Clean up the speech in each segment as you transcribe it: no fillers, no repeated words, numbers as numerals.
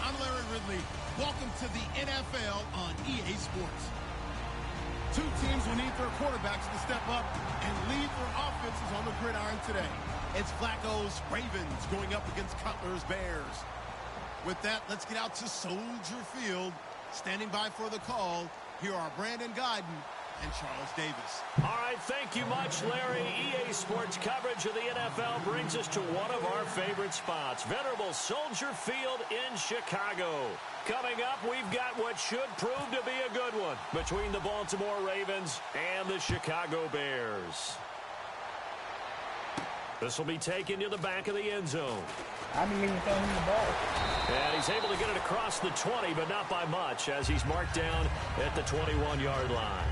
I'm Larry Ridley. Welcome to the NFL on EA Sports. Two teams will need their quarterbacks to step up and lead their offenses on the gridiron today. It's Flacco's Ravens going up against Cutler's Bears. With that, let's get out to Soldier Field. Standing by for the call, here are Brandon Guyton and Charles Davis. All right, thank you much, Larry. EA Sports coverage of the NFL brings us to one of our favorite spots, venerable Soldier Field in Chicago. Coming up, we've got what should prove to be a good one between the Baltimore Ravens and the Chicago Bears. This will be taken to the back of the end zone. I didn't even throw him the ball. And he's able to get it across the 20, but not by much, as he's marked down at the 21-yard line.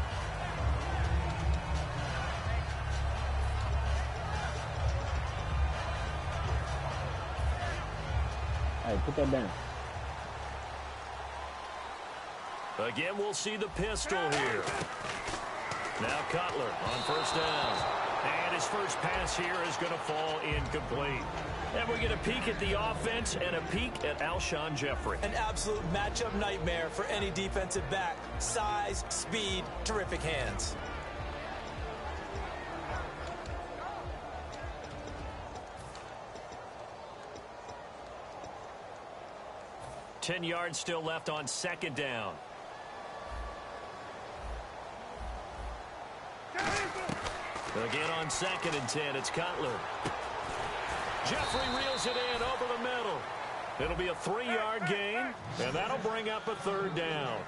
All right, put that down. Again, we'll see the pistol here. Now Cutler on first down. And his first pass here is going to fall incomplete. And we get a peek at the offense and a peek at Alshon Jeffrey. An absolute matchup nightmare for any defensive back. Size, speed, terrific hands. Ten yards still left on second down. Again on 2nd and 10, it's Cutler. Jeffrey reels it in over the middle. It'll be a 3-yard gain, and that'll bring up a third down.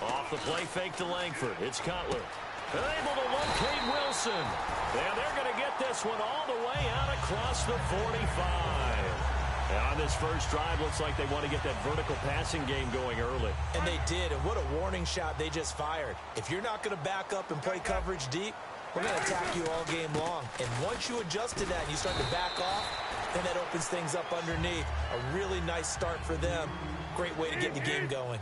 Off the play fake to Langford. It's Cutler. They're able to locate Wilson. And they're going to get this one all the way out across the 45. And on this first drive, looks like they want to get that vertical passing game going early. And they did, and what a warning shot they just fired. If you're not going to back up and play coverage deep, we're going to attack you all game long. And once you adjust to that and you start to back off, then that opens things up underneath. A really nice start for them. Great way to get the game going.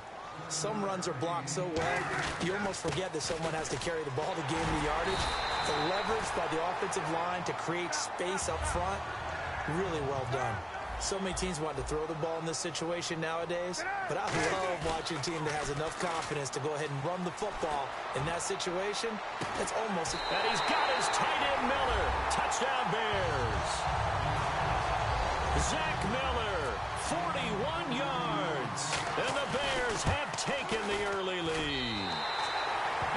Some runs are blocked so well, you almost forget that someone has to carry the ball to gain the yardage. The leverage by the offensive line to create space up front, really well done. So many teams want to throw the ball in this situation nowadays, but I love watching a team that has enough confidence to go ahead and run the football. In that situation, it's almost... And he's got his tight end Miller. Touchdown Bears. Zach Miller, 41 yards. And the Bears have taken the early lead.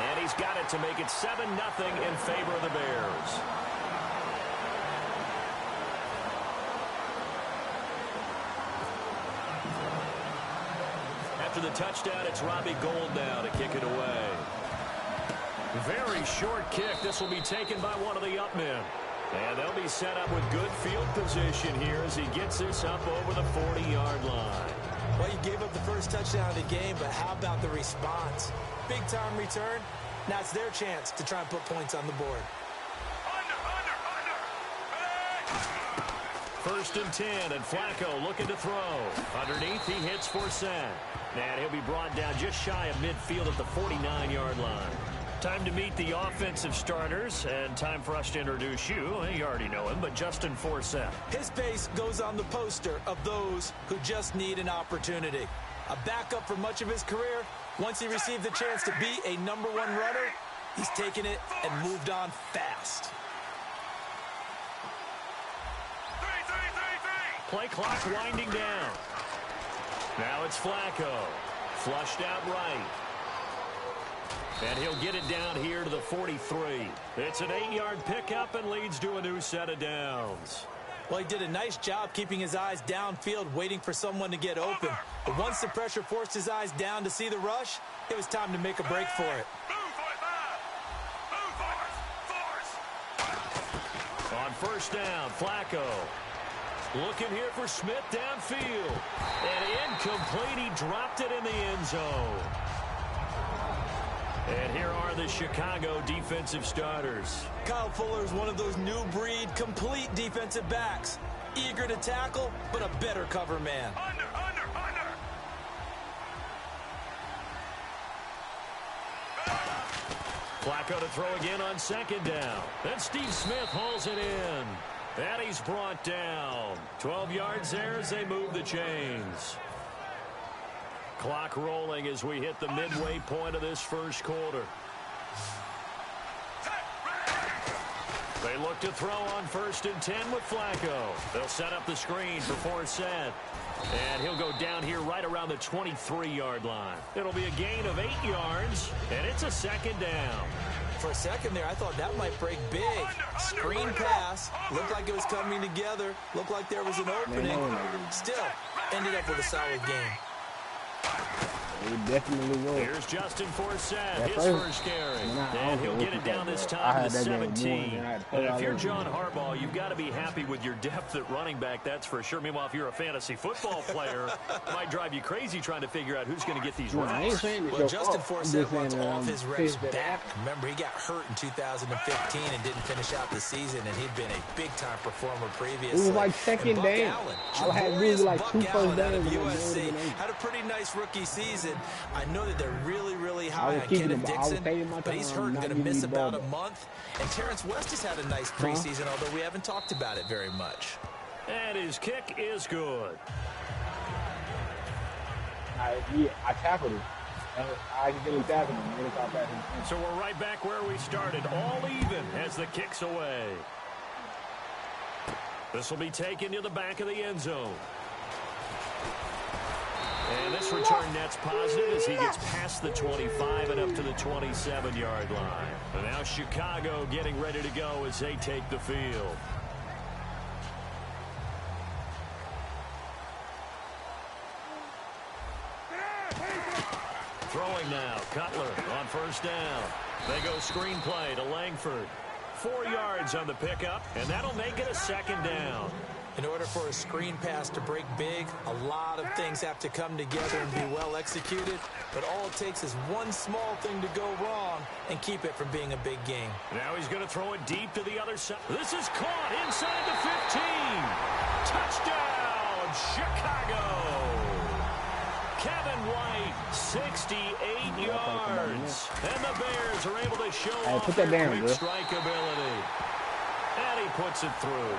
And he's got it to make it 7-0 in favor of the Bears. After the touchdown, it's Robbie Gould now to kick it away. Very short kick. This will be taken by one of the up men. And they'll be set up with good field position here as he gets this up over the 40-yard line. Well, you gave up the first touchdown of the game, but how about the response? Big-time return. Now it's their chance to try and put points on the board. First and 10, and Flacco looking to throw. Underneath, he hits for sack. And he'll be brought down just shy of midfield at the 49-yard line. Time to meet the offensive starters, and time for us to introduce you. You already know him, but Justin Forsett. His face goes on the poster of those who just need an opportunity. A backup for much of his career. Once he received the chance to be a #1 runner, he's taken it and moved on fast. Play clock winding down. Now it's Flacco. Flushed out right. And he'll get it down here to the 43. It's an 8-yard pickup and leads to a new set of downs. Well, he did a nice job keeping his eyes downfield, waiting for someone to get open. But once the pressure forced his eyes down to see the rush, it was time to make a break for it. On first down, Flacco. Looking here for Smith downfield. And incomplete. He dropped it in the end zone. And here are the Chicago defensive starters. Kyle Fuller is one of those new breed, complete defensive backs. Eager to tackle, but a better cover man. Under. Flacco to throw again on second down. Then Steve Smith hauls it in. And he's brought down. 12 yards there as they move the chains. Clock rolling as we hit the midway point of this first quarter. They look to throw on 1st and 10 with Flacco. They'll set up the screen for Forsett. And he'll go down here right around the 23-yard line. It'll be a gain of 8 yards, and it's a 2nd down. For a second there, I thought that might break big. Screen pass. Looked like it was coming together. Looked like there was an opening. Still, ended up with a solid game. It definitely will. Here's Justin Forsett, his first carry. And he'll get it down this time to 17. And if you're John Harbaugh, you've got to be happy with your depth at running back, that's for sure. Meanwhile, if you're a fantasy football player, it might drive you crazy trying to figure out who's going to get these reps. Well, Justin Forsett wants all of his reps back. Remember, he got hurt in 2015 and didn't finish out the season, and he'd been a big-time performer previously. It was like second down. I had really like 2 first downs. USC had a pretty nice rookie season. I know that they're really high on Kenneth Dixon, but he's hurt and going to miss about a month. And Terrence West has had a nice preseason, although we haven't talked about it very much. And his kick is good. I tackled him. I accidentally tackled him. So we're right back where we started, all even as the kick's away. This will be taken to the back of the end zone. And this return net's positive as he gets past the 25 and up to the 27-yard line. And now Chicago getting ready to go as they take the field. Throwing now, Cutler on 1st down. They go screenplay to Langford. 4 yards on the pickup, and that'll make it a 2nd down. In order for a screen pass to break big, a lot of things have to come together and be well executed. But all it takes is one small thing to go wrong and keep it from being a big game. Now he's going to throw it deep to the other side. This is caught inside the 15. Touchdown, Chicago. Kevin White, 68 yards. And the Bears are able to show off their quick strike ability. And he puts it through.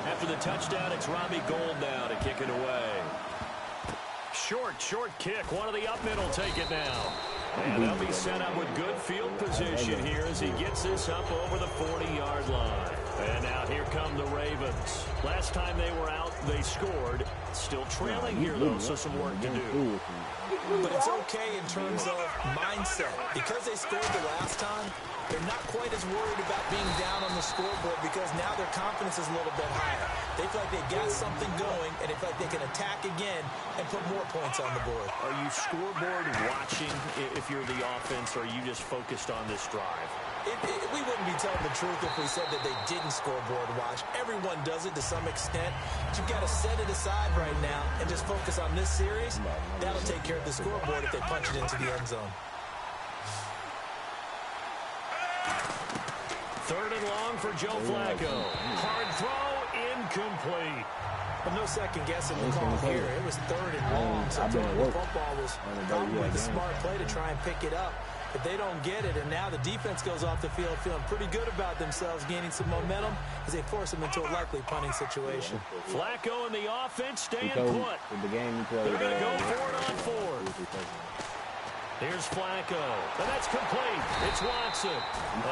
After the touchdown, it's Robbie Gould now to kick it away. Short kick. One of the up middle take it now. And they'll be set up with good field position here as he gets this up over the 40-yard line. And now here come the Ravens. Last time they were out, they scored. Still trailing here, though, so some work to do. But it's okay in terms of mindset. Because they scored the last time, they're not quite as worried about being down on the scoreboard because now their confidence is a little bit higher. They feel like they've got something going, and they feel like they can attack again and put more points on the board. Are you scoreboard watching if you're the offense, or are you just focused on this drive? We wouldn't be telling the truth if we said that they didn't scoreboard watch. Everyone does it to some extent. But you've got to set it aside right now and just focus on this series. That'll take care of the scoreboard if they punch it into the end zone. 3rd and long for Joe Flacco. Hard throw, incomplete. But no second guessing the call here. It was 3rd and long. So the football was probably the smart play to try and pick it up. But they don't get it, and now the defense goes off the field feeling pretty good about themselves, gaining some momentum as they force them into a likely punting situation. Flacco and the offense staying put. They're going to go for it on 4th. Here's Flacco, and that's complete. It's Watson.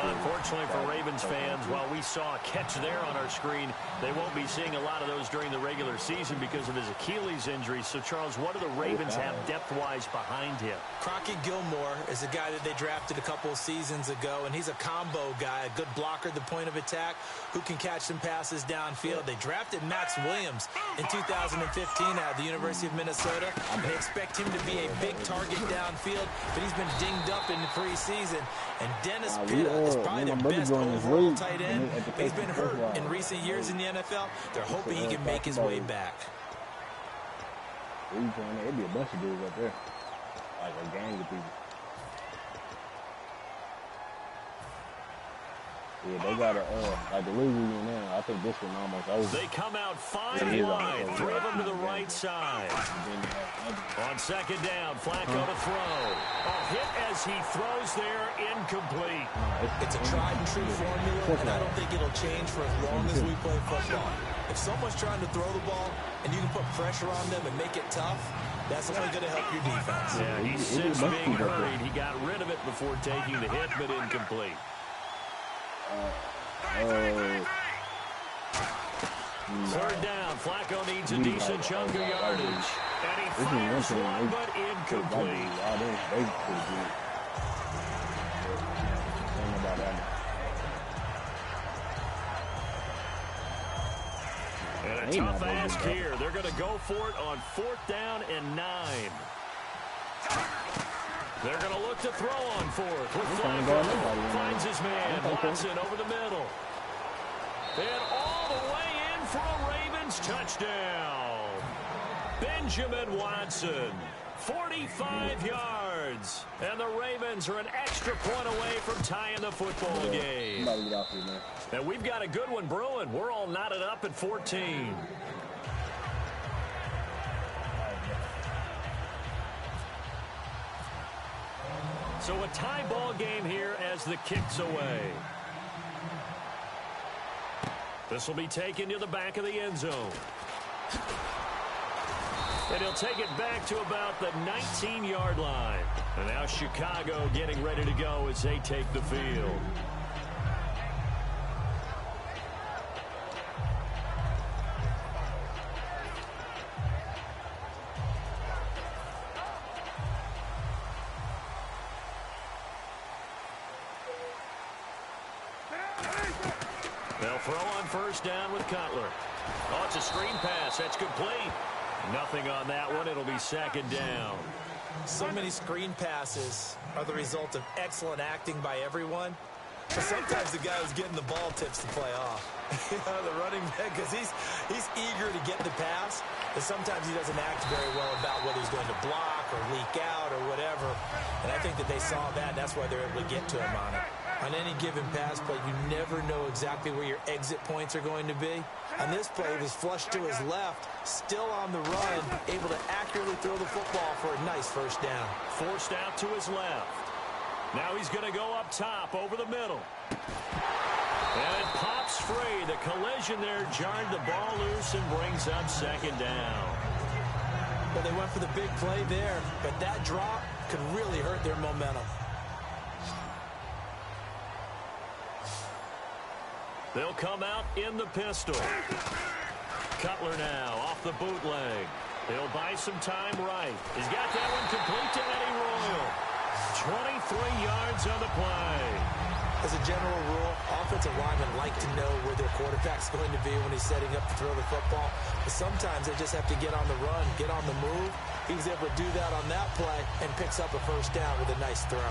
Unfortunately for Ravens fans, while we saw a catch there on our screen, they won't be seeing a lot of those during the regular season because of his Achilles injury. So, Charles, what do the Ravens have depth-wise behind him? Crockett Gilmore is a guy that they drafted a couple of seasons ago, and he's a combo guy, a good blocker at the point of attack who can catch some passes downfield. They drafted Max Williams in 2015 out of the University of Minnesota, and they expect him to be a big target downfield. But he's been dinged up in the preseason. And Dennis Pitta is probably their best overall tight end. But he's been hurt in recent years in the NFL. They're hoping he can make his way back. It'd be a bunch of dudes up there. Like a gang of people. Yeah, they got like the league we in now. I think this one almost over. They come out 5 wide. 3 of them to the right side. On second down, Flacco to throw. A hit as he throws there, incomplete. It's a tried and true formula, and I don't think it'll change for as long as we play football. If someone's trying to throw the ball and you can put pressure on them and make it tough, that's only going to help your defense. Yeah, he's since being hurried. He got rid of it before taking the hit, but incomplete. Third down, Flacco needs a decent chunk of yardage. And he fires one, but incomplete. And a tough ask here. They're going to go for it on 4th down and 9. They're going to look to throw on 4th with Flacco. Finds his man, Watson over the middle. And all the way in for a Ravens touchdown. Benjamin Watson, 45 yards. And the Ravens are an extra point away from tying the football game. And we've got a good one brewing. We're all knotted up at 14. So a tie ball game here as the kick's away. This will be taken to the back of the end zone. And he'll take it back to about the 19-yard line. And now Chicago getting ready to go as they take the field. They'll throw on 1st down with Cutler. Oh, it's a screen pass. That's complete. Nothing on that one. It'll be 2nd down. So many screen passes are the result of excellent acting by everyone. But sometimes the guy who's getting the ball tips the play off. The running back, because he's eager to get the pass, but sometimes he doesn't act very well about whether he's going to block or leak out or whatever. And I think that they saw that, and that's why they're able to get to him on it. On any given pass play, you never know exactly where your exit points are going to be. On this play, he was flushed to his left, still on the run, able to accurately throw the football for a nice 1st down. Forced out to his left. Now he's going to go up top over the middle. And it pops free. The collision there jarred the ball loose and brings up 2nd down. Well, they went for the big play there, but that drop could really hurt their momentum. They'll come out in the pistol. Cutler now off the bootleg. He'll buy some time right. He's got that one complete to Eddie Royal. 23 yards on the play. As a general rule, offensive linemen like to know where their quarterback's going to be when he's setting up to throw the football. But sometimes they just have to get on the run, get on the move. He was able to do that on that play and picks up a 1st down with a nice throw.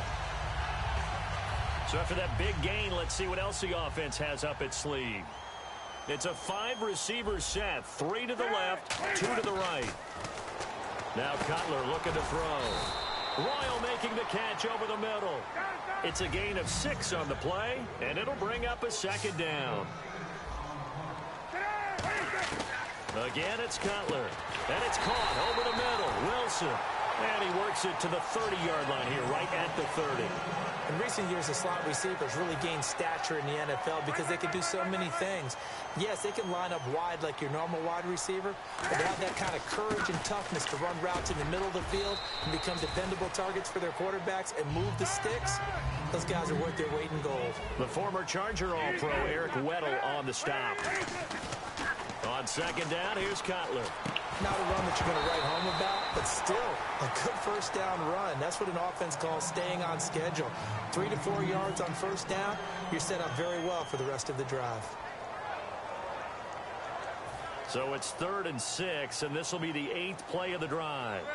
So after that big gain, let's see what else the offense has up its sleeve. It's a 5-receiver set. 3 to the left, 2 to the right. Now Cutler looking to throw. Royal making the catch over the middle. It's a gain of 6 on the play, and it'll bring up a 2nd down. Again, it's Cutler. And it's caught over the middle. Wilson. And he works it to the 30-yard line here, right at the 30. In recent years, the slot receivers really gained stature in the NFL because they can do so many things. Yes, they can line up wide like your normal wide receiver, but they have that kind of courage and toughness to run routes in the middle of the field and become dependable targets for their quarterbacks and move the sticks. Those guys are worth their weight in gold. The former Charger All-Pro Eric Weddle on the stop. On 2nd down, here's Cutler. Not a run that you're going to write home about, but still a good 1st down run. That's what an offense calls staying on schedule. 3 to 4 yards on 1st down, you're set up very well for the rest of the drive. So it's 3rd and 6, and this will be the 8th play of the drive.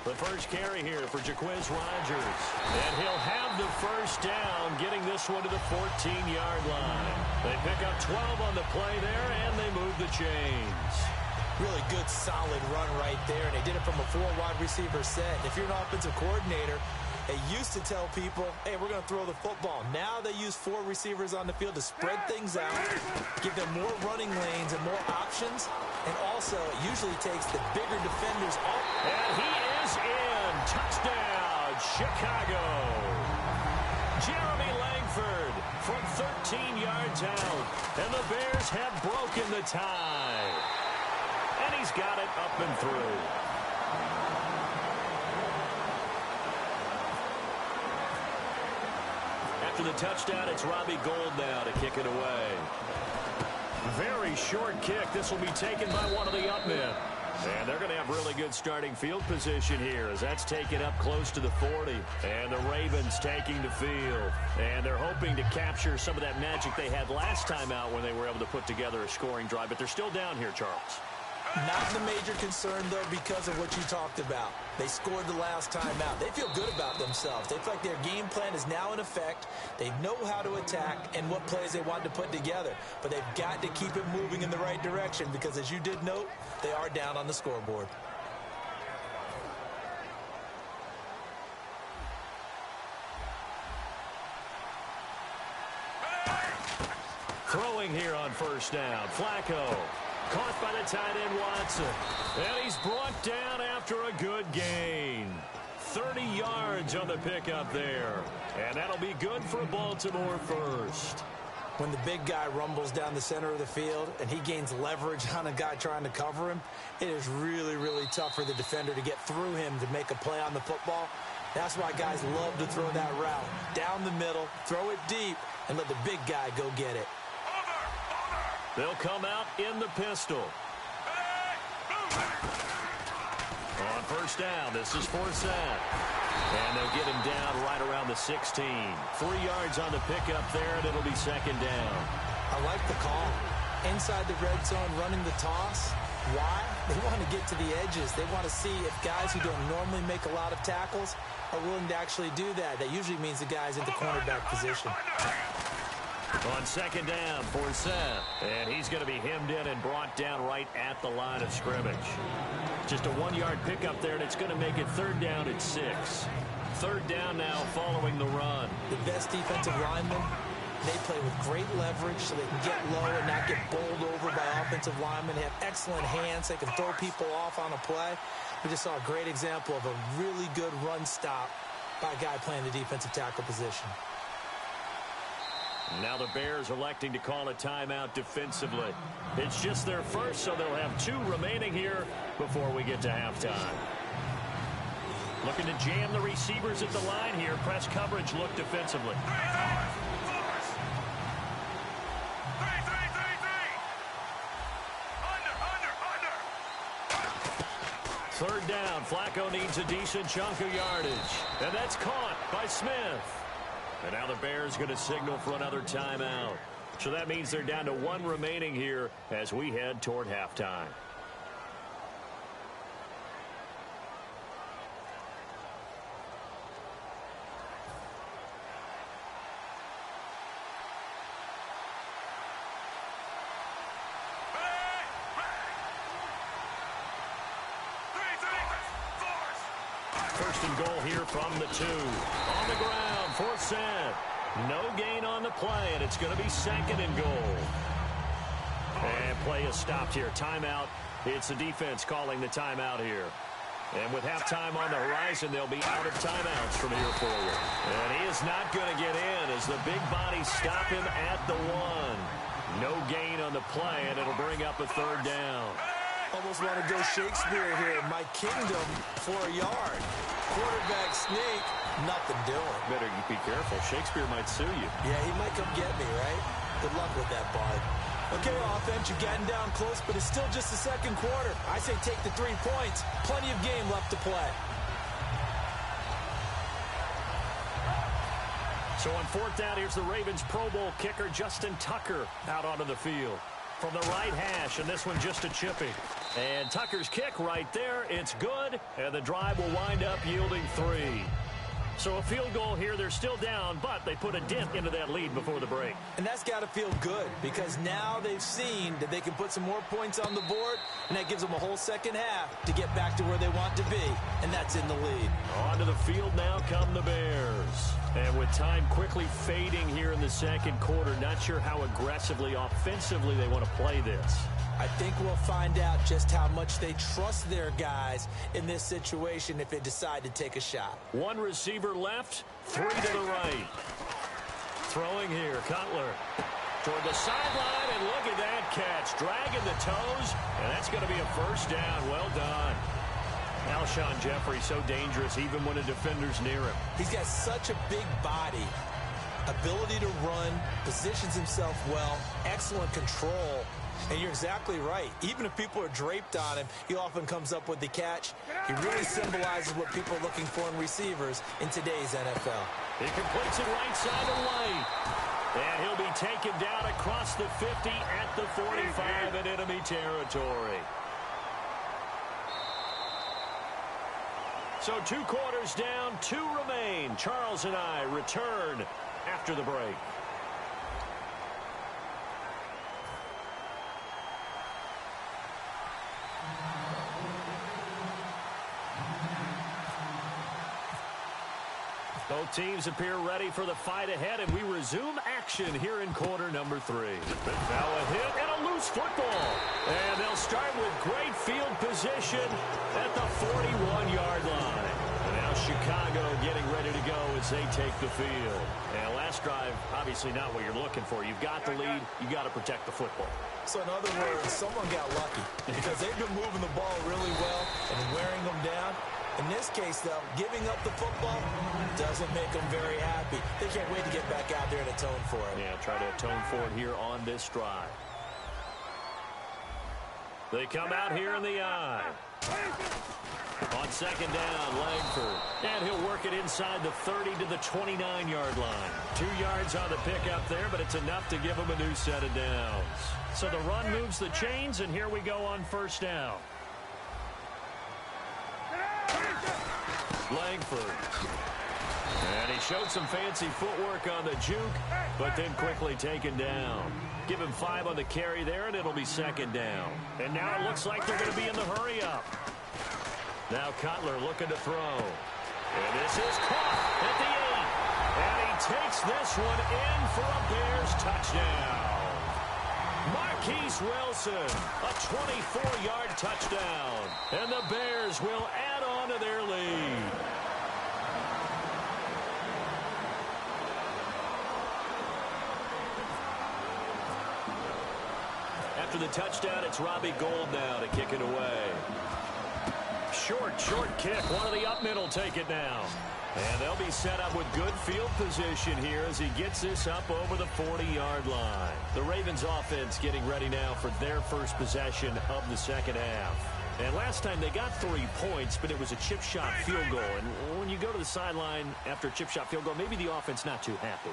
The first carry here for Jaquiz Rogers. And he'll have the 1st down, getting this one to the 14-yard line. They pick up 12 on the play there, and they move the chains. Really good, solid run right there, and they did it from a 4 wide receiver set. If you're an offensive coordinator, They used to tell people, hey, we're going to throw the football. Now they use 4 receivers on the field to spread things out, give them more running lanes and more options, and also it usually takes the bigger defenders off. And he is in. Touchdown, Chicago. Jeremy Langford from 13 yards out, and the Bears have broken the tie. And he's got it up and through. After the touchdown, it's Robbie Gould now to kick it away. Very short kick. This will be taken by one of the up men. And they're going to have really good starting field position here as that's taken up close to the 40. And the Ravens taking the field. And they're hoping to capture some of that magic they had last time out when they were able to put together a scoring drive. But they're still down here, Charles. Not the major concern, though, because of what you talked about. They scored the last time out. They feel good about themselves. They feel like their game plan is now in effect. They know how to attack and what plays they want to put together. But they've got to keep it moving in the right direction because, as you did note, they are down on the scoreboard. Throwing here on first down. Flacco. Caught by the tight end, Watson. And he's brought down after a good gain. 30 yards on the pickup there. And that'll be good for Baltimore first. When the big guy rumbles down the center of the field and he gains leverage on a guy trying to cover him, it is really, really tough for the defender to get through him to make a play on the football. That's why guys love to throw that route. Down the middle, throw it deep, and let the big guy go get it. They'll come out in the pistol. On first down, this is Forsett. And they'll get him down right around the 16. 3 yards on the pickup there, and it'll be second down. I like the call. Inside the red zone, running the toss. Why? They want to get to the edges. They want to see if guys who don't normally make a lot of tackles are willing to actually do that. That usually means the guy's at the cornerback position. On second down, Forsett. And he's going to be hemmed in and brought down right at the line of scrimmage. Just a 1-yard pickup there, and it's going to make it third down at 6. Third down now following the run. The best defensive linemen, they play with great leverage so they can get low and not get bowled over by offensive linemen. They have excellent hands. They can throw people off on a play. We just saw a great example of a really good run stop by a guy playing the defensive tackle position. Now the Bears electing to call a timeout defensively. It's just their first, so they'll have 2 remaining here before we get to halftime. Looking to jam the receivers at the line here. Press coverage look defensively. Third down. Flacco needs a decent chunk of yardage. And that's caught by Smith. And now the Bears going to signal for another timeout. So that means they're down to 1 remaining here as we head toward halftime. First and goal here from the 2. On the ground, Forsett. No gain on the play, and it's going to be second and goal. And play is stopped here. Timeout. It's the defense calling the timeout here. And with halftime on the horizon, they'll be out of timeouts from here forward. And he is not going to get in as the big bodies stop him at the 1. No gain on the play, and it'll bring up a third down. Almost want to go Shakespeare here. My kingdom for a yard. Quarterback sneak, nothing doing. Better be careful. Shakespeare might sue you. Yeah, he might come get me, right? Good luck with that, bud. Okay, offense, you're getting down close, but it's still just the second quarter. I say take the 3 points. Plenty of game left to play. So on fourth down, here's the Ravens Pro Bowl kicker Justin Tucker out onto the field. From the right hash, and this one just a chippy. And Tucker's kick right there, it's good, and the drive will wind up yielding 3. So a field goal here, they're still down, but they put a dent into that lead before the break. And that's got to feel good because now they've seen that they can put some more points on the board, and that gives them a whole second half to get back to where they want to be, and that's in the lead. Onto the field now come the Bears. And with time quickly fading here in the second quarter, not sure how aggressively, offensively they want to play this. I think we'll find out just how much they trust their guys in this situation if they decide to take a shot. One receiver left, three to the right. Throwing here, Cutler toward the sideline, and look at that catch. Dragging the toes, and that's going to be a first down. Well done. Alshon Jeffrey, so dangerous even when a defender's near him. He's got such a big body, ability to run, positions himself well, excellent control. And you're exactly right. Even if people are draped on him, he often comes up with the catch. He really symbolizes what people are looking for in receivers in today's NFL. He completes it right side of White. And he'll be taken down across the 50 at the 45 in enemy territory. So 2 quarters down, 2 remain. Charles and I return after the break. Both teams appear ready for the fight ahead, and we resume action here in quarter number 3. Now a hit and a loose football. And they'll start with great field position at the 41-yard line. And now Chicago getting ready to go as they take the field. And last drive, obviously not what you're looking for. You've got the lead. You've got to protect the football. So in other words, someone got lucky because they've been moving the ball really well and wearing them down. In this case, though, giving up the football doesn't make them very happy. They can't wait to get back out there and atone for it. Yeah, try to atone for it here on this drive. They come out here in the eye. On second down, Langford. And he'll work it inside the 30 to the 29-yard line. 2 yards on the pickup there, but it's enough to give him a new set of downs. So the run moves the chains, and here we go on first down. Langford. And he showed some fancy footwork on the juke, but then quickly taken down. Give him 5 on the carry there, and it'll be second down. And now it looks like they're going to be in the hurry-up. Now Cutler looking to throw. And this is caught at the 8. And he takes this one in for a Bears touchdown. Marquise Wilson, a 24-yard touchdown. And the Bears will add on to their lead. After the touchdown, it's Robbie Gould now to kick it away. Short kick. One of the up middle take it now. And they'll be set up with good field position here as he gets this up over the 40-yard line. The Ravens offense getting ready now for their first possession of the second half. And last time they got 3 points, but it was a chip shot field goal. And when you go to the sideline after a chip shot field goal, maybe the offense not too happy.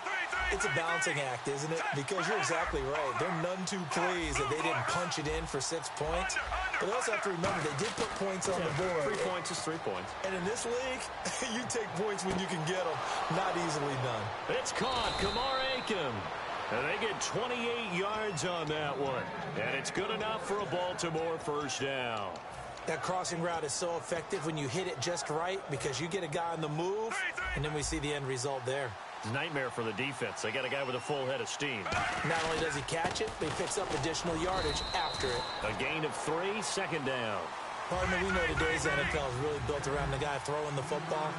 It's a balancing act, isn't it? Because you're exactly right. They're none too pleased that they didn't punch it in for 6 points. But they also have to remember they did put points on the board. 3 points is 3 points. And in this league, you take points when you can get them. Not easily done. It's caught. Kamar Aiken. And they get 28 yards on that one. And it's good enough for a Baltimore first down. That crossing route is so effective when you hit it just right because you get a guy on the move, and then we see the end result there. Nightmare for the defense. They got a guy with a full head of steam. Not only does he catch it, but he picks up additional yardage after it. A gain of 3, second down. Partner, we know today's NFL is really built around the guy throwing the football.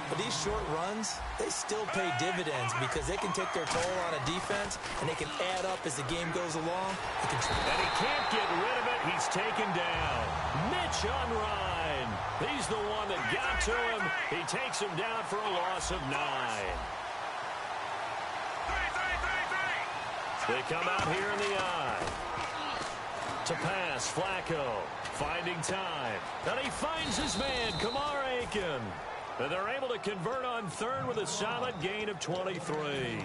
But these short runs, they still pay dividends because they can take their toll on a defense, and they can add up as the game goes along. And he can't get rid of it. He's taken down. Mitch Unrein. He's the one that got to him. He takes him down for a loss of 9. They come out here in the eye. To pass, Flacco. Finding time. And he finds his man, Kamar Aiken. And they're able to convert on third with a solid gain of 23.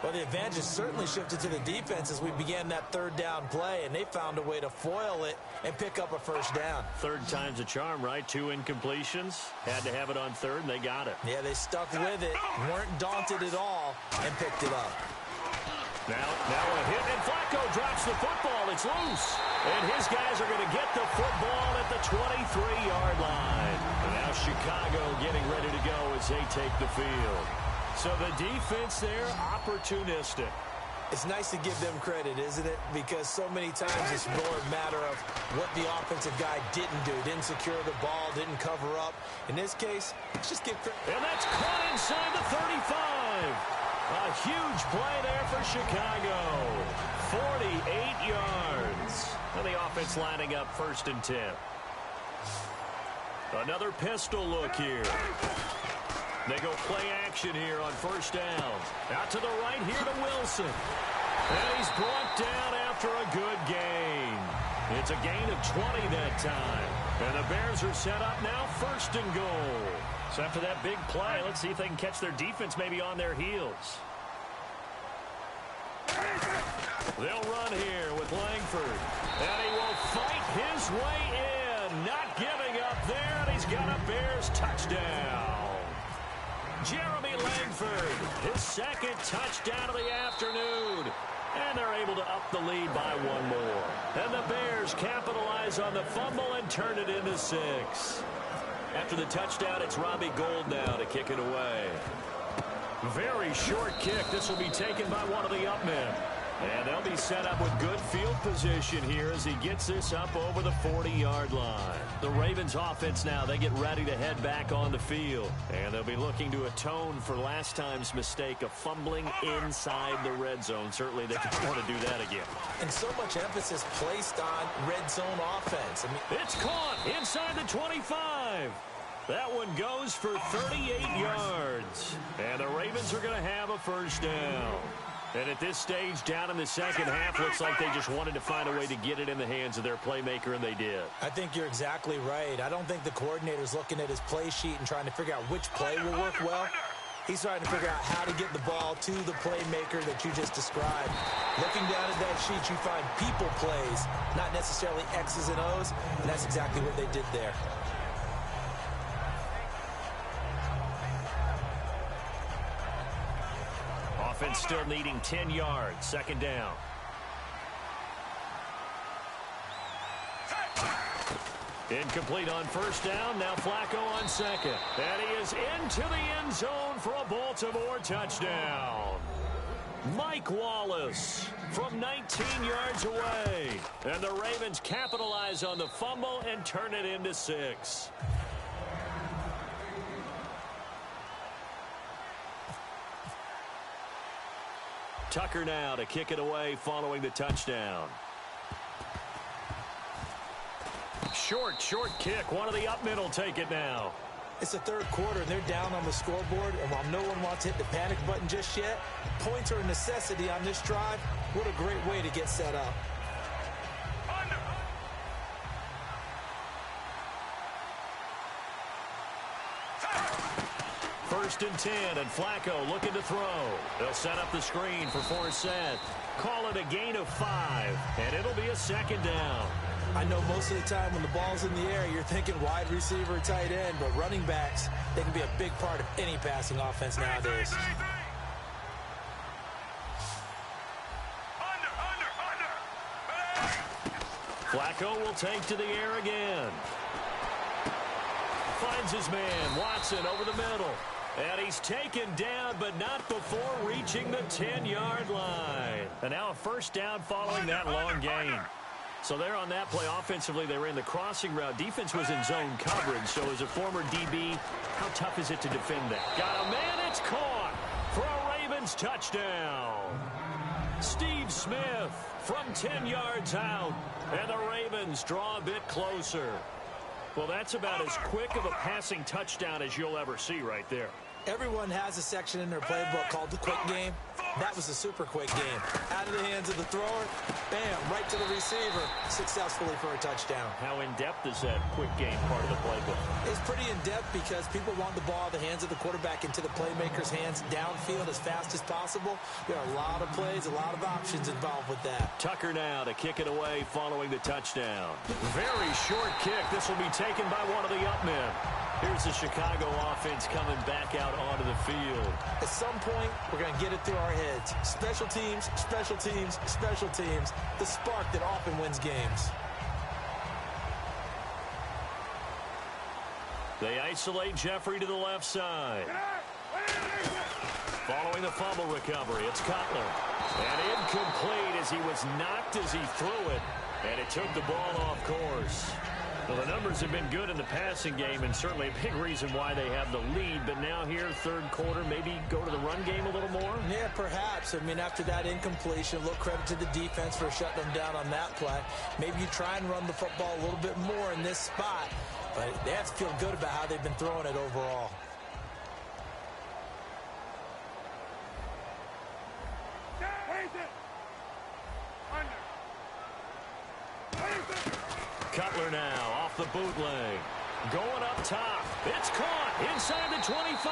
Well, the advantage has certainly shifted to the defense as we began that third down play, and they found a way to foil it and pick up a first down. Third time's a charm, right? 2 incompletions. Had to have it on third, and they got it. Yeah, they stuck with it, weren't daunted at all, and picked it up. Now a hit, and Flacco drops the football. It's loose. And his guys are going to get the football at the 23-yard line. And now Chicago getting ready to go as they take the field. So the defense there, opportunistic. It's nice to give them credit, isn't it? Because so many times it's more a matter of what the offensive guy didn't do. Didn't secure the ball, didn't cover up. In this case, let's just give credit. And that's caught inside the 35. A huge play there for Chicago. 48 yards. And the offense lining up 1st and 10. Another pistol look here. They go play action here on 1st down. Out to the right here to Wilson. And he's brought down after a good gain. It's a gain of 20 that time. And the Bears are set up now 1st and goal. So after that big play, let's see if they can catch their defense maybe on their heels. They'll run here with Langford. And he will fight his way in. Not giving up there. And he's got a Bears touchdown. Jeremy Langford, his 2nd touchdown of the afternoon. And they're able to up the lead by 1 more. And the Bears capitalize on the fumble and turn it into 6. After the touchdown, it's Robbie Gould now to kick it away. Very short kick. This will be taken by one of the up men. And they'll be set up with good field position here as he gets this up over the 40-yard line. The Ravens offense now, they get ready to head back on the field. And they'll be looking to atone for last time's mistake of fumbling inside the red zone. Certainly they don't want to do that again. And so much emphasis placed on red zone offense. It's caught inside the 25. That one goes for 38 yards. And the Ravens are going to have a 1st down. And at this stage, down in the second half, looks like they just wanted to find a way to get it in the hands of their playmaker, and they did. I think you're exactly right. I don't think the coordinator's looking at his play sheet and trying to figure out which play will work well. He's trying to figure out how to get the ball to the playmaker that you just described. Looking down at that sheet, you find people plays, not necessarily X's and O's, and that's exactly what they did there. Offense still needing 10 yards. 2nd down. Incomplete on 1st down. Now Flacco on 2nd. And he is into the end zone for a Baltimore touchdown. Mike Wallace from 19 yards away. And the Ravens capitalize on the fumble and turn it into 6. Tucker now to kick it away following the touchdown. Short kick. One of the up men will take it now. It's the 3rd quarter, and they're down on the scoreboard, and while no one wants to hit the panic button just yet, points are a necessity on this drive. What a great way to get set up. First and 10, and Flacco looking to throw. They'll set up the screen for Forsett. Call it a gain of 5, and it'll be a 2nd down. I know most of the time when the ball's in the air, you're thinking wide receiver, tight end, but running backs, they can be a big part of any passing offense nowadays. Flacco will take to the air again. Finds his man, Watson, over the middle. And he's taken down, but not before reaching the 10-yard line. And now a 1st down following that long gain. So there on that play, offensively, they ran the crossing route. Defense was in zone coverage. So as a former DB, how tough is it to defend that? Got a man, it's caught for a Ravens touchdown. Steve Smith from 10 yards out. And the Ravens draw a bit closer. Well, that's about as quick of a passing touchdown as you'll ever see right there. Everyone has a section in their playbook called the quick game. That was a super quick game. Out of the hands of the thrower, bam, right to the receiver, successfully for a touchdown. How in-depth is that quick game part of the playbook? It's pretty in-depth because people want the ball out of the hands of the quarterback into the playmaker's hands downfield as fast as possible. There are a lot of plays, a lot of options involved with that. Tucker now to kick it away following the touchdown. Very short kick. This will be taken by one of the up men. Here's the Chicago offense coming back out onto the field. At some point, we're going to get it through our heads. Special teams, special teams, special teams. The spark that often wins games. They isolate Jeffrey to the left side. Following the fumble recovery, it's Cutler. And incomplete as he was knocked as he threw it. And it took the ball off course. Well, the numbers have been good in the passing game, and certainly a big reason why they have the lead. But now here, third quarter, maybe go to the run game a little more? Yeah, perhaps. I mean, after that incompletion, a little credit to the defense for shutting them down on that play. Maybe you try and run the football a little bit more in this spot. But they have to feel good about how they've been throwing it overall. Cutler now off the bootleg. Going up top. It's caught inside the 25.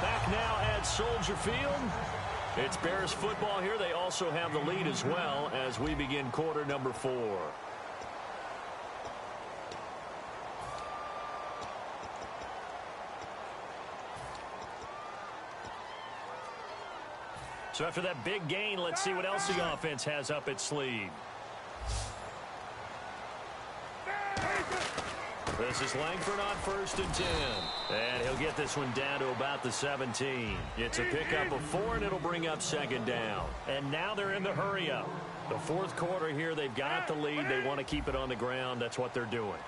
Back now at Soldier Field. It's Bears football here. They also have the lead as well as we begin quarter number 4. So after that big gain, let's see what else the offense has up its sleeve. This is Langford on 1st and 10. And he'll get this one down to about the 17. It's a pickup of 4, and it'll bring up 2nd down. And now they're in the hurry-up. The 4th quarter here, they've got the lead. They want to keep it on the ground. That's what they're doing.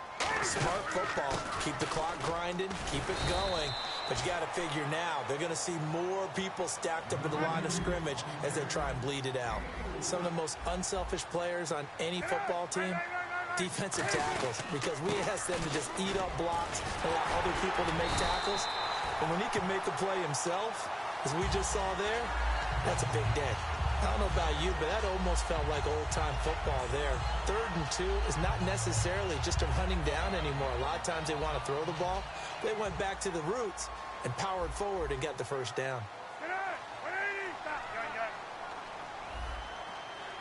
Smart football. Keep the clock grinding. Keep it going. But you got to figure now, they're going to see more people stacked up in the line of scrimmage as they try and bleed it out. Some of the most unselfish players on any football team, defensive tackles, because we ask them to just eat up blocks and allow other people to make tackles. And when he can make the play himself, as we just saw there, that's a big day. I don't know about you, but that almost felt like old-time football there. 3rd and 2 is not necessarily just a running down anymore. A lot of times they want to throw the ball. They went back to the roots and powered forward and got the first down.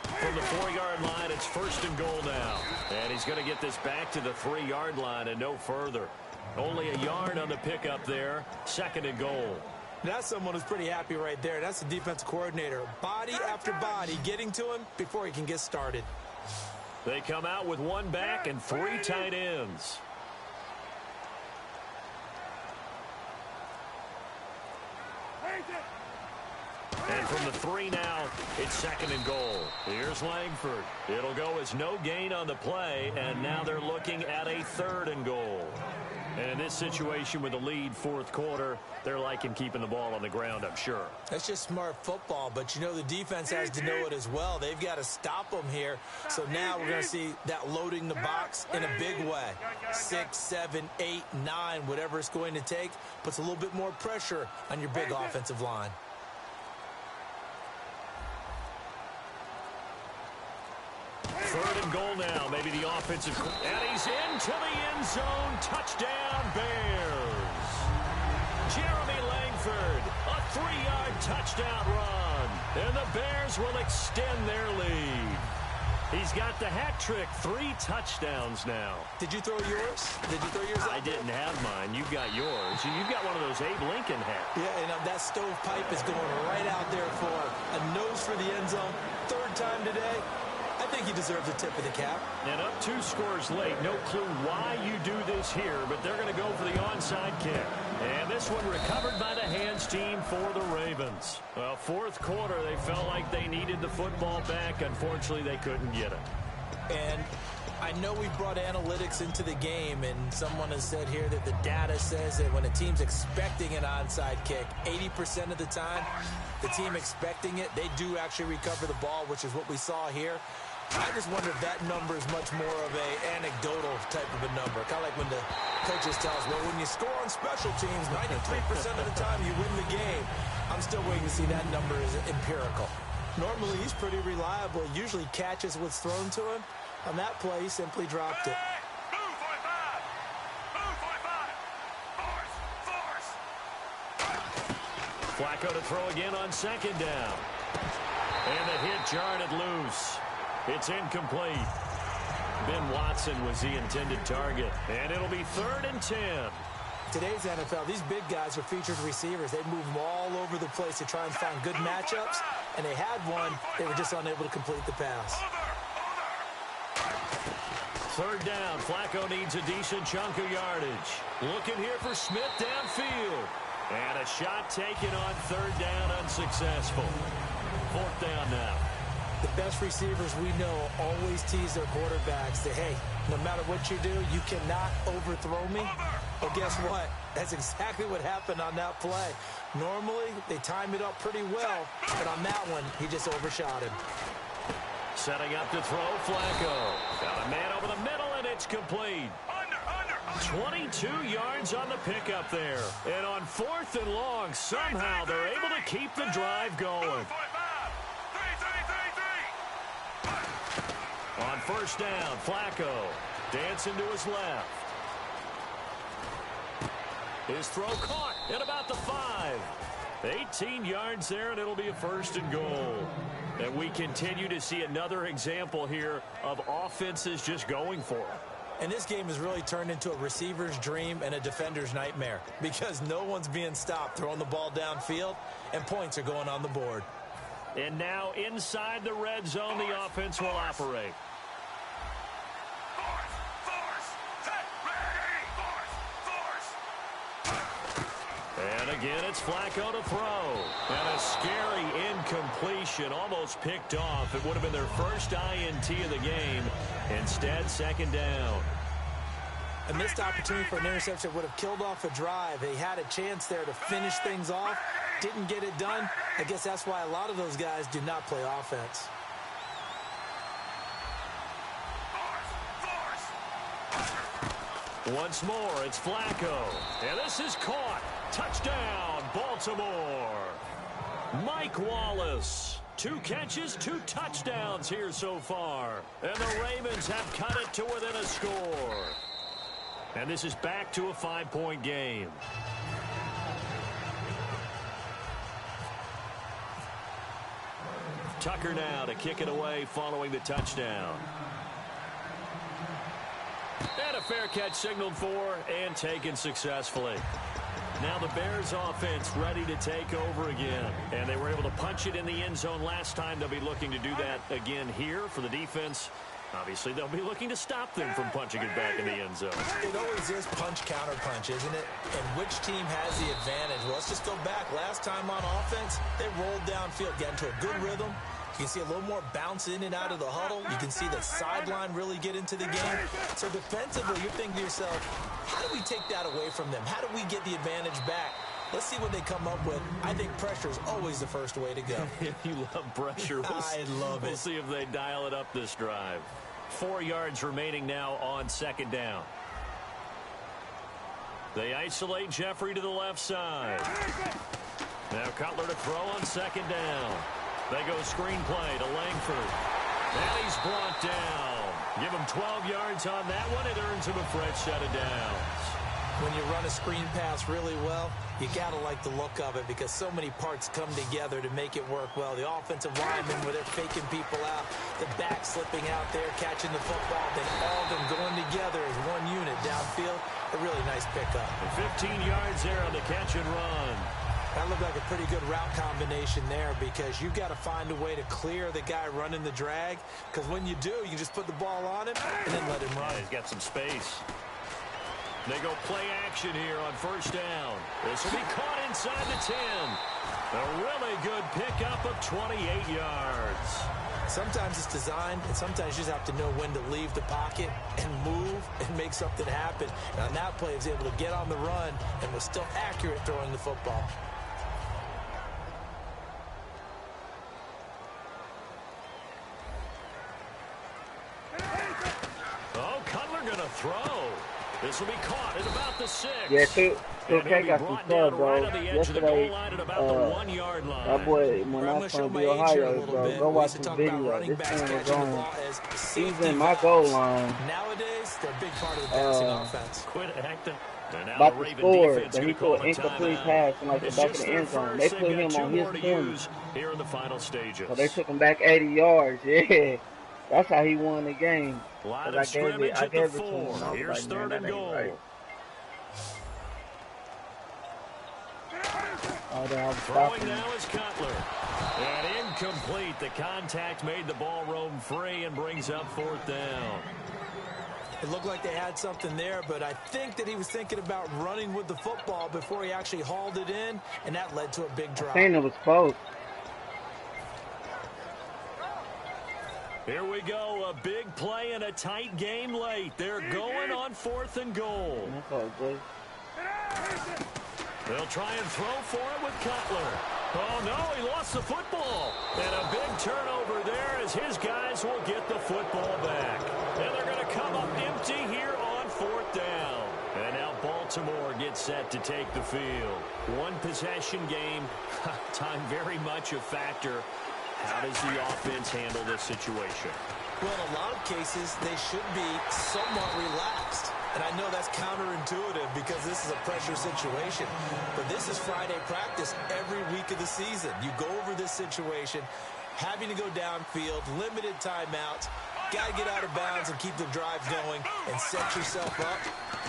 From the 4-yard line, it's 1st and goal now. And he's going to get this back to the 3-yard line and no further. Only a yard on the pickup there. 2nd and goal. That's someone who's pretty happy right there. That's the defense coordinator. Body after body getting to him before he can get started. They come out with 1 back and 3 tight ends. And from the 3 now, it's 2nd and goal. Here's Langford. It'll go as no gain on the play, and now they're looking at a 3rd and goal. And in this situation with the lead 4th quarter, they're liking keeping the ball on the ground, I'm sure. That's just smart football, but you know the defense has to know it as well. They've got to stop them here. So now we're going to see that loading the box in a big way. 6, 7, 8, 9, whatever it's going to take, puts a little bit more pressure on your big offensive line. Third and goal now. Maybe the offensive. And he's into the end zone. Touchdown, Bears. Jeremy Langford, a 3-yard touchdown run. And the Bears will extend their lead. He's got the hat trick. 3 touchdowns now. Did you throw yours? Did you throw yours out? I didn't have mine. You've got yours. You've got one of those Abe Lincoln hats. Yeah, and that stovepipe is going right out there for a nose for the end zone. 3rd time today. I think he deserves a tip of the cap. And up 2 scores late. No clue why you do this here, but they're going to go for the onside kick. And this one recovered by the hands team for the Ravens. Well, 4th quarter, they felt like they needed the football back. Unfortunately, they couldn't get it. And I know we brought analytics into the game, and someone has said here that the data says that when a team's expecting an onside kick, 80% of the time, the team expecting it, they do actually recover the ball, which is what we saw here. I just wonder if that number is much more of a anecdotal type of a number. Kind of like when the coaches tell us, well, when you score on special teams, 93% of the time you win the game. I'm still waiting to see that number is empirical. Normally, he's pretty reliable. Usually catches what's thrown to him. On that play, he simply dropped it. Flacco to throw again on second down. And the hit jarred it loose. It's incomplete. Ben Watson was the intended target. And it'll be 3rd and 10. Today's NFL, these big guys are featured receivers. They move them all over the place to try and find good matchups. And they had one. They were just unable to complete the pass. 3rd down. Flacco needs a decent chunk of yardage. Looking here for Smith downfield. And a shot taken on 3rd down, unsuccessful. 4th down now. The best receivers we know always tease their quarterbacks that, hey, no matter what you do, you cannot overthrow me. Well, guess what? That's exactly what happened on that play. Normally, they time it up pretty well, but on that one, he just overshot him. Setting up to throw, Flacco. Got a man over the middle, and it's complete. 22 yards on the pickup there. And on 4th and long, somehow they're able to keep the drive going. On 1st down, Flacco dancing to his left. His throw caught at about the 5. 18 yards there, and it'll be a 1st and goal. And we continue to see another example here of offenses just going for it. And this game has really turned into a receiver's dream and a defender's nightmare because no one's being stopped throwing the ball downfield, and points are going on the board. And now inside the red zone, the offense will operate. And again, it's Flacco to throw. And a scary incompletion, almost picked off. It would have been their first INT of the game. Instead, 2nd down. A missed opportunity for an interception would have killed off a drive. They had a chance there to finish things off. Didn't get it done. I guess that's why a lot of those guys do not play offense. Once more, it's Flacco. And this is caught. Touchdown, Baltimore. Mike Wallace. 2 catches, 2 touchdowns here so far. And the Ravens have cut it to within a score. And this is back to a 5-point game. Tucker now to kick it away following the touchdown. And a fair catch signaled for and taken successfully. Now the Bears offense ready to take over again. And they were able to punch it in the end zone last time. They'll be looking to do that again here for the defense. Obviously, they'll be looking to stop them from punching it back in the end zone. It always is punch-counter-punch, isn't it? And which team has the advantage? Well, let's just go back. Last time on offense, they rolled downfield, got into a good rhythm. You can see a little more bounce in and out of the huddle. You can see the sideline really get into the game. So defensively, you're thinking to yourself, how do we take that away from them? How do we get the advantage back? Let's see what they come up with. I think pressure is always the first way to go. You love pressure. I love it. We'll see if they dial it up this drive. 4 yards remaining now on 2nd down. They isolate Jeffrey to the left side. Now Cutler to throw on 2nd down. They go screenplay to Langford. And he's brought down. Give him 12 yards on that one. It earns him a fresh set of downs. When you run a screen pass really well, you got to like the look of it because so many parts come together to make it work well. The offensive linemen where they're faking people out, the back slipping out there, catching the football, then all of them going together as one unit downfield. A really nice pickup. 15 yards there on the catch and run. That looked like a pretty good route combination there because you've got to find a way to clear the guy running the drag because when you do, you just put the ball on him and then let him run. Yeah, he's got some space. They go play action here on 1st down. This will be caught inside the 10. A really good pickup of 28 yards. Sometimes it's designed, and sometimes you just have to know when to leave the pocket and move and make something happen. And on that play, he was able to get on the run and was still accurate throwing the football. Oh, Cutler going to throw. This will be caught at about the 6. Yeah, 2K got some stuff, bro. Yesterday, that boy, when I was from the Ohio, bro, go watch his video. This thing was on. He was in my goal line. Nowadays, they're a big part of the passing offense. Quit acting. About to score, then he threw an incomplete pass in like the back of the end zone. They put him on his corner. Here in the final stages. So they took him back 80 yards. Yeah, that's how he won the game. Line of scrimmage at the 4. Here's third and goal. Right. Throwing now is Cutler. And incomplete. The contact made the ball roam free and brings up 4th down. It looked like they had something there, but I think that he was thinking about running with the football before he actually hauled it in, and that led to a big drop. I think it was close. Here we go, a big play in a tight game late. They're going on 4th and goal. That's all good. They'll try and throw for it with Cutler. Oh, no, he lost the football. And a big turnover there as his guys will get the football back. And they're going to come up empty here on 4th down. And now Baltimore gets set to take the field. One possession game, time very much a factor. How does the offense handle this situation? Well, in a lot of cases, they should be somewhat relaxed. And I know that's counterintuitive because this is a pressure situation. But this is Friday practice every week of the season. You go over this situation, having to go downfield, limited timeouts, got to get out of bounds and keep the drive going and set yourself up.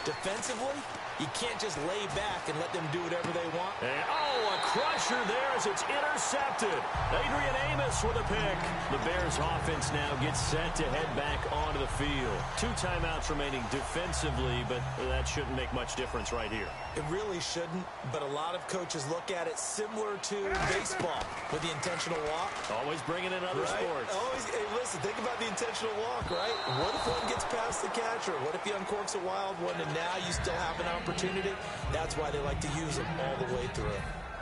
Defensively, you can't just lay back and let them do whatever they want. And, a crusher there as it's intercepted. Adrian Amos with a pick. The Bears offense now gets set to head back onto the field. 2 timeouts remaining defensively, but that shouldn't make much difference right here. It really shouldn't, but a lot of coaches look at it similar to baseball with the intentional walk. Always bringing in other sports. Always, hey, listen, think about the intentional walk, right? What if one gets past the catcher? What if he uncorks a wild one and now you still have an opportunity? That's why they like to use them all the way through.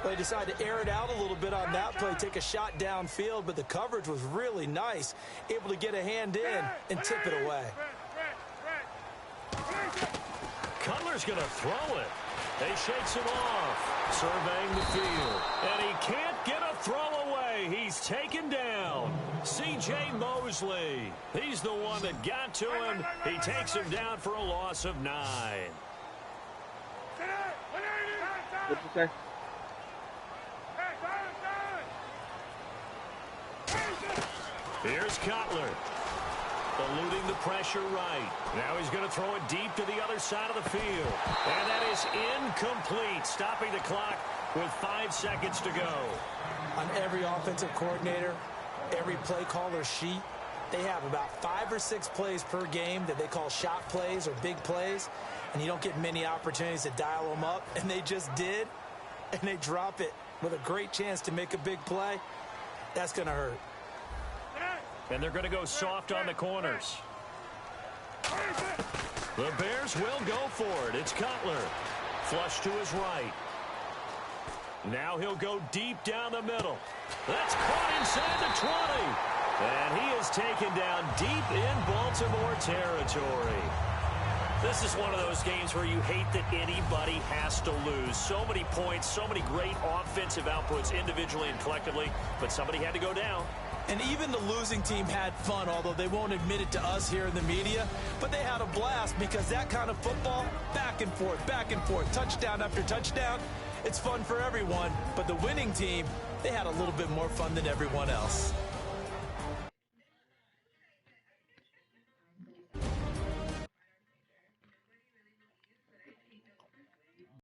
They decided to air it out a little bit on that play, take a shot downfield, but the coverage was really nice, able to get a hand in and tip it away. Cutler's going to throw it. He shakes him off, surveying the field. And he can't get a throw away. He's taken down. C.J. Mosley. He's the one that got to him. He takes him down for a loss of 9. What'd you say? Here's Cutler. Eluding the pressure right. Now he's going to throw it deep to the other side of the field. And that is incomplete, stopping the clock with 5 seconds to go. On every offensive coordinator, every play caller sheet, they have about 5 or 6 plays per game that they call shot plays or big plays. And you don't get many opportunities to dial them up. And they just did. And they drop it with a great chance to make a big play. That's going to hurt. And they're going to go soft on the corners. The Bears will go for it. It's Cutler. Flush to his right. Now he'll go deep down the middle. That's caught inside the 20. And he is taken down deep in Baltimore territory. This is one of those games where you hate that anybody has to lose. So many points, so many great offensive outputs individually and collectively, but somebody had to go down. And even the losing team had fun, although they won't admit it to us here in the media. But they had a blast because that kind of football, back and forth, touchdown after touchdown, it's fun for everyone. But the winning team, they had a little bit more fun than everyone else.